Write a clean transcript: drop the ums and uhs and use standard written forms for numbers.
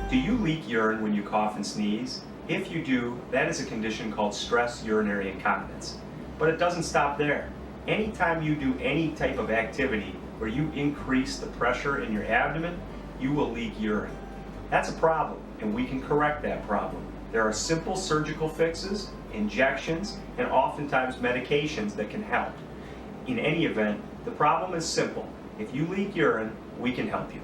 Do you leak urine when you cough and sneeze? If you do, that is a condition called stress urinary incontinence. But it doesn't stop there. Anytime you do any type of activity where you increase the pressure in your abdomen, you will leak urine. That's a problem, and we can correct that problem. There are simple surgical fixes, injections, and oftentimes medications that can help. In any event, the problem is simple. If you leak urine, we can help you.